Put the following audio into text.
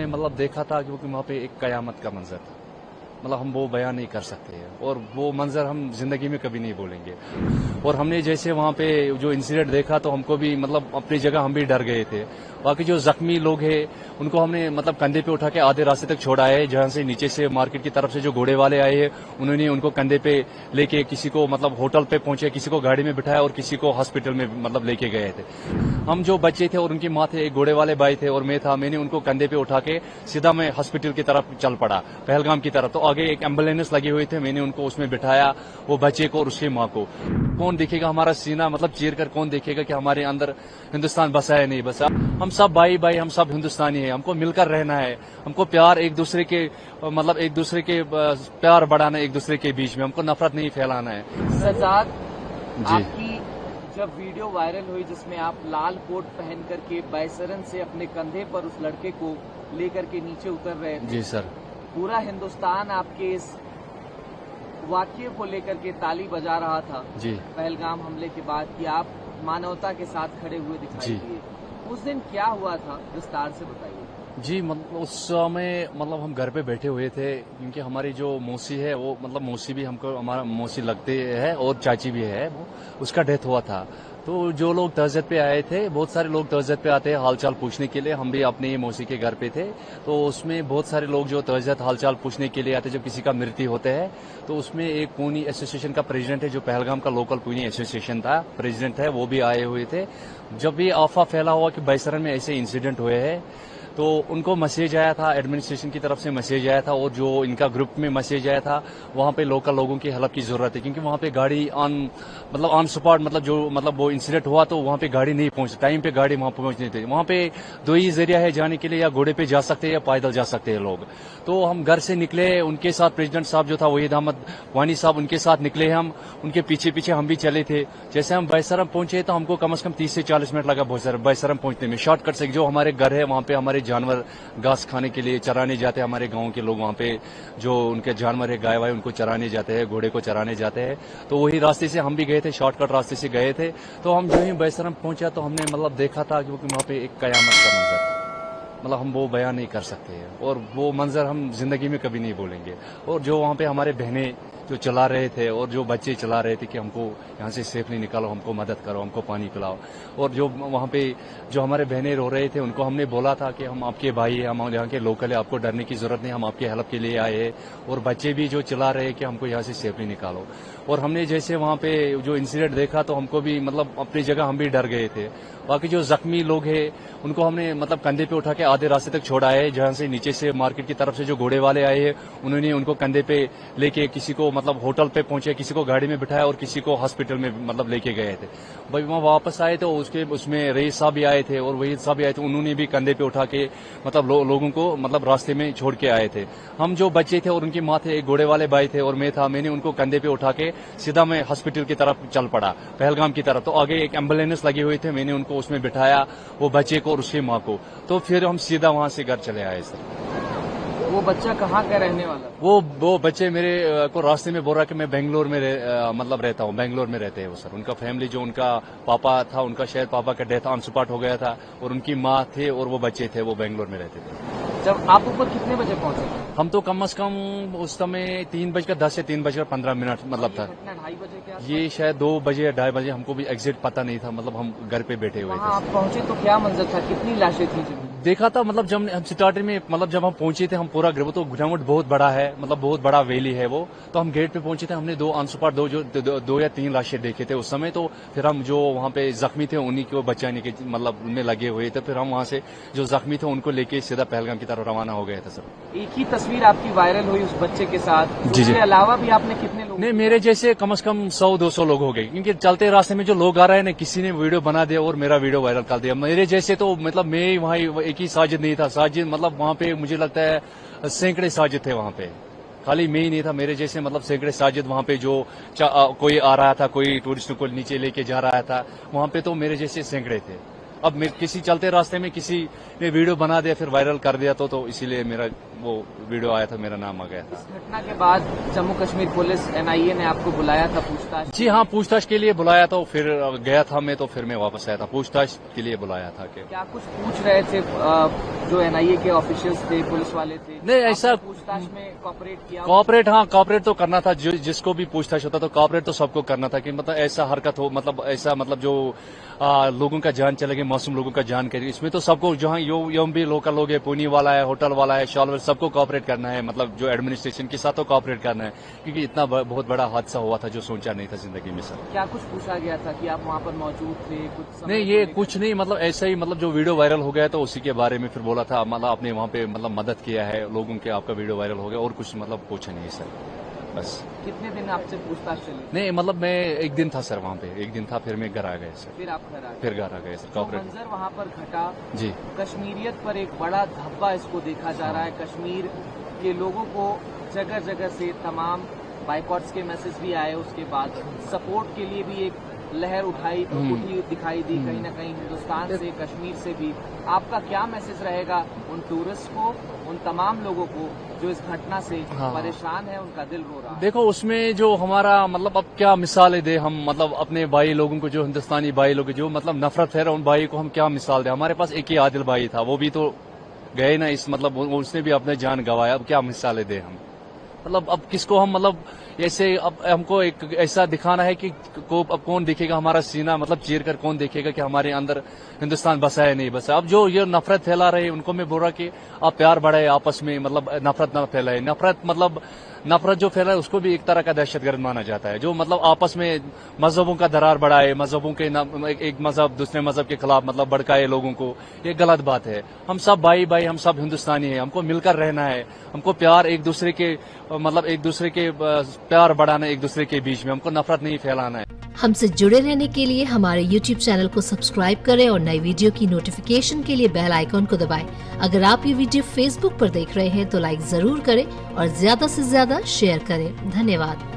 हमने मतलब देखा था, क्योंकि वहाँ पे एक कयामत का मंजर था। मतलब हम वो बयान नहीं कर सकते हैं, और वो मंजर हम जिंदगी में कभी नहीं भूलेंगे। और हमने जैसे वहाँ पे जो इंसिडेंट देखा तो हमको भी मतलब अपनी जगह हम भी डर गए थे। बाकी जो जख्मी लोग हैं उनको हमने मतलब कंधे पे उठा के आधे रास्ते तक छोड़ा है, जहाँ से नीचे से मार्केट की तरफ से जो घोड़े वाले आए हैं उन्होंने उनको कंधे पे लेके किसी को मतलब होटल पे पहुंचे, किसी को गाड़ी में बिठाया और किसी को हॉस्पिटल में मतलब लेके गए थे। हम जो बच्चे थे और उनकी माँ थे, एक घोड़े वाले भाई थे और मैं था, मैंने उनको कंधे पे उठा के सीधा मैं हॉस्पिटल की तरफ चल पड़ा, पहलगाम की तरफ। तो आगे एक एम्बुलेंस लगी हुई थे, मैंने उनको उसमें बिठाया, वो बच्चे को और उसकी माँ को। कौन देखेगा हमारा सीना मतलब चीर कर, कौन देखेगा कि हमारे अंदर हिंदुस्तान बसा है नहीं बसा। हम सब भाई भाई, हम सब हिंदुस्तानी हैं, हमको मिलकर रहना है, हमको प्यार एक दूसरे के मतलब एक दूसरे के प्यार बढ़ाना है, एक दूसरे के बीच में हमको नफरत नहीं फैलाना है। सजाद, जी। आपकी जब वीडियो वायरल हुई जिसमें आप लाल कोट पहन करके बैसरन से अपने कंधे पर उस लड़के को लेकर के नीचे उतर रहे थे, जी सर। पूरा हिंदुस्तान आपके इस वाक्य को लेकर के ताली बजा रहा था जी। पहलगाम हमले के बाद कि आप मानवता के साथ खड़े हुए दिखाई जी। दिए। उस दिन क्या हुआ था, विस्तार से बताइए। जी, मतलब उस समय मतलब हम घर पे बैठे हुए थे, क्योंकि हमारी जो मौसी है वो मतलब मौसी भी हमको हमारा मौसी लगती है और चाची भी है, वो उसका डेथ हुआ था। तो जो लोग तहज़्ज़ुद पे आए थे, बहुत सारे लोग तहज़्ज़ुद पे आते हैं हालचाल पूछने के लिए, हम भी अपने ही मौसी के घर पे थे। तो उसमें बहुत सारे लोग जो तहज़्ज़ुद हालचाल पूछने के लिए आते हैं, जब किसी का मृत्यु होता है तो उसमें एक पूनी एसोसिएशन का प्रेसिडेंट है, जो पहलगाम का लोकल पूनी एसोसिएशन था, प्रेसिडेंट है, वो भी आए हुए थे। जब भी अफवाह फैला हुआ कि बैसरन में ऐसे इंसिडेंट हुए हैं तो उनको मैसेज आया था, एडमिनिस्ट्रेशन की तरफ से मैसेज आया था, और जो इनका ग्रुप में मैसेज आया था, वहाँ पे लोकल लोगों की हेल्प की जरूरत है, क्योंकि वहाँ पे गाड़ी ऑन स्पॉट मतलब वो इंसिडेंट हुआ तो वहाँ पे गाड़ी नहीं पहुंची, टाइम पे गाड़ी वहाँ पहुंच नहीं थी। वहाँ पे दो ही जरिया है जाने के लिए, या घोड़े पे जा सकते हैं या पैदल जा सकते हैं लोग। तो हम घर से निकले, उनके साथ प्रेसिडेंट साहब जो था वहीद अहमद वानी साहब, उनके साथ निकले हम, उनके पीछे पीछे हम भी चले थे। जैसे हम बैसरम पहुंचे तो हमको कम से कम 30 से 40 मिनट लगा बैसरम पहुंचने में। शॉर्टकट से जो हमारे घर है वहाँ पे हमारे जानवर घास खाने के लिए चराने जाते हैं, हमारे गांव के लोग वहाँ पे जो उनके जानवर है गाय वाय उनको चराने जाते हैं, घोड़े को चराने जाते हैं। तो वही रास्ते से हम भी गए थे, शॉर्टकट रास्ते से गए थे। तो हम जो ही बैसरम पहुंचा तो हमने मतलब देखा था, क्योंकि वहाँ पे एक कयामत का मंजर था। मतलब हम वो बयान नहीं कर सकते हैं, और वो मंजर हम जिंदगी में कभी नहीं भूलेंगे। और जो वहाँ पे हमारे बहनें जो चला रहे थे और जो बच्चे चला रहे थे कि हमको यहाँ से सेफली निकालो, हमको मदद करो, हमको पानी पिलाओ, और जो वहाँ पे जो हमारे बहनें रो रहे थे उनको हमने बोला था कि हम आपके भाई हैं, हम यहाँ के लोकल है, आपको डरने की जरूरत नहीं, हम आपके हेल्प के लिए आए हैं। और बच्चे भी जो चला रहे कि हमको यहाँ से सेफली निकालो। और हमने जैसे वहाँ पे जो इंसिडेंट देखा तो हमको भी मतलब अपनी जगह हम भी डर गए थे। बाकी जो जख्मी लोग हैं उनको हमने मतलब कंधे पे उठा के आधे रास्ते तक छोड़ा है, जहाँ से नीचे से मार्केट की तरफ से जो घोड़े वाले आए हैं उन्होंने उनको कंधे पे लेके किसी को मतलब होटल पे पहुंचे, किसी को गाड़ी में बिठाया और किसी को हॉस्पिटल में मतलब लेके गए थे। भाई वहाँ वापस आए तो उसमें रईस साहब भी आए थे और वहीद साहब भी आए थे, उन्होंने भी कंधे पे उठा के मतलब लोगों को मतलब रास्ते में छोड़ के आए थे। हम जो बच्चे थे और उनकी माँ थे, एक घोड़े वाले भाई थे और मैं था, मैंने उनको कंधे पे उठा के सीधा मैं हॉस्पिटल की तरफ चल पड़ा, पहलगाम की तरफ। तो आगे एक एम्बुलेंस लगी हुई थे, मैंने उनको उसमें बिठाया, वो बच्चे को और उसकी माँ को। तो फिर हम सीधा वहां से घर चले आए सर। वो बच्चा कहाँ का रहने वाला? वो बच्चे मेरे को रास्ते में बोल रहा कि मैं बेंगलोर में मतलब रहता हूँ, बेंगलोर में रहते हैं वो सर। उनका फैमिली जो उनका पापा था, उनका शायद पापा का डेथ ऑन स्पॉट हो गया था, और उनकी माँ थे और वो बच्चे थे, वो बेंगलोर में रहते थे। जब आप ऊपर कितने बजे पहुंचे? हम तो कम से कम उस समय 3:10 से 3:15 मतलब था। 2:30 बजे के आसपास? ये शायद 2 बजे या 2:30 बजे, हमको भी एग्जैक्ट पता नहीं था, मतलब हम घर पे बैठे हुए वहाँ थे। आप पहुंचे तो क्या मंजर था, कितनी लाशें थी? देखा था मतलब जब हम स्टार्टिंग में मतलब जब हम पहुंचे थे, हम पूरा तो ग्राउंड बहुत बड़ा है, मतलब बहुत बड़ा वैली है वो। तो हम गेट पे पहुंचे थे, हमने 2 ऑन स्पॉट दो या 3 लाशें देखे थे उस समय। तो फिर हम जो वहाँ पे जख्मी थे उन्हीं को बचाने के मतलब उनमें लगे हुए थे। फिर हम वहाँ से जो जख्मी थे उनको लेके सीधा पहलगाम की तरफ रवाना हो गए थे सर। एक ही तस्वीर आपकी वायरल हुई उस बच्चे के साथ, जी। उसके अलावा भी आपने कितने लोग? नहीं, मेरे जैसे कम से कम 100-200 लोग हो गए, क्योंकि चलते रास्ते में जो लोग आ रहे हैं ना, किसी ने वीडियो बना दिया और मेरा वीडियो वायरल कर दिया। मेरे जैसे तो मतलब मैं वहाँ एक ही साजिद नहीं था, साजिद मतलब वहाँ पे मुझे लगता है सैकड़े साजिद थे वहाँ पे, खाली मैं ही नहीं था। मेरे जैसे मतलब सैकड़े साजिद वहाँ पे जो कोई आ रहा था, कोई टूरिस्ट को नीचे लेके जा रहा था, वहाँ पे तो मेरे जैसे सैकड़े थे। अब मैं किसी चलते रास्ते में किसी ने वीडियो बना दिया फिर वायरल कर दिया तो इसीलिए मेरा वो वीडियो आया था, मेरा नाम आ गया था। इस घटना के बाद जम्मू कश्मीर पुलिस NIA ने आपको बुलाया था पूछताछ? जी हाँ, पूछताछ के लिए बुलाया तो फिर गया था मैं, तो फिर मैं वापस आया था। पूछताछ के लिए बुलाया था। क्या कुछ पूछ रहे थे जो NIA के ऑफिशियल्स थे, पुलिस वाले थे? नहीं, ऐसा पूछताछ में कॉपरेट किया? कॉपरेट तो करना था। जिसको भी पूछताछ होता तो कॉपरेट तो सबको करना था कि मतलब ऐसा हरकत हो, मतलब ऐसा मतलब जो लोगों का जान चलेगी, मासूम लोगों का जान करेगी, इसमें तो सबको जहाँ यो भी लोकल लोग है, पुनी वाला है, होटल वाला है, शॉल, सबको कॉपरेट करना है। मतलब जो एडमिनिस्ट्रेशन के साथ तो कॉपरेट करना है, क्योंकि इतना बहुत बड़ा हादसा हुआ था जो सोचा नहीं था जिंदगी में सर। क्या कुछ पूछा गया था कि आप वहाँ पर मौजूद थे? कुछ नहीं, ये कुछ नहीं, मतलब ऐसा ही, मतलब जो वीडियो वायरल हो गया तो उसी के बारे में फिर बोला था, मतलब आपने वहाँ पे मतलब मदद किया है लोगों के, आपका वीडियो वायरल हो गया, और कुछ मतलब पूछा नहीं सर, बस। कितने दिन आपसे पूछताछ चली? नहीं, मतलब मैं एक दिन था सर वहाँ पे, एक दिन था, फिर मैं घर आ गया सर। फिर आप घर आ गए? फिर घर आ गए सर। जो कॉपरेट मंजर वहाँ पर घटा, जी, कश्मीरियत पर एक बड़ा धब्बा इसको देखा जा रहा है। कश्मीर के लोगों को जगह जगह से तमाम बाइकॉट्स के मैसेज भी आए, उसके बाद सपोर्ट के लिए भी एक लहर उठी दिखाई दी कहीं ना कहीं हिंदुस्तान से, कश्मीर से भी। आपका क्या मैसेज रहेगा उन टूरिस्ट को, उन तमाम लोगों को जो इस घटना से परेशान है, उनका दिल रो रहा है? देखो, उसमें जो हमारा मतलब अब क्या मिसाल दे हम, मतलब अपने भाई लोगों को, जो हिंदुस्तानी भाई लोग जो मतलब नफरत है उन भाई को हम क्या मिसाल दे। हमारे पास एक ही आदिल भाई था, वो भी तो गए ना इस, मतलब उसने भी अपने जान गंवाया। अब क्या मिसालें दे हम, मतलब अब किसको हम, मतलब ऐसे अब हमको एक ऐसा दिखाना है कि अब कौन देखेगा हमारा सीना, मतलब चीर कर कौन देखेगा कि हमारे अंदर हिंदुस्तान बसा है नहीं बसा। अब जो ये नफरत फैला रहे उनको मैं बोल रहा कि आप प्यार बढ़ाए आपस में, मतलब नफरत ना फैलाए। नफरत जो फैला है उसको भी एक तरह का दहशतगर्द माना जाता है। जो मतलब आपस में मजहबों का दरार बढ़ाए, मजहबों के एक मजहब दूसरे मजहब के खिलाफ मतलब भड़काए लोगों को, ये गलत बात है। हम सब भाई, हम सब हिंदुस्तानी हैं, हमको मिलकर रहना है, हमको प्यार एक दूसरे के, मतलब एक दूसरे के प्यार बढ़ाना है, एक दूसरे के बीच में, हमको नफरत नहीं फैलाना है। हमसे जुड़े रहने के लिए हमारे YouTube चैनल को सब्सक्राइब करें और नई वीडियो की नोटिफिकेशन के लिए बेल आइकॉन को दबाएं। अगर आप ये वीडियो Facebook पर देख रहे हैं तो लाइक जरूर करें और ज्यादा से ज्यादा शेयर करें। धन्यवाद।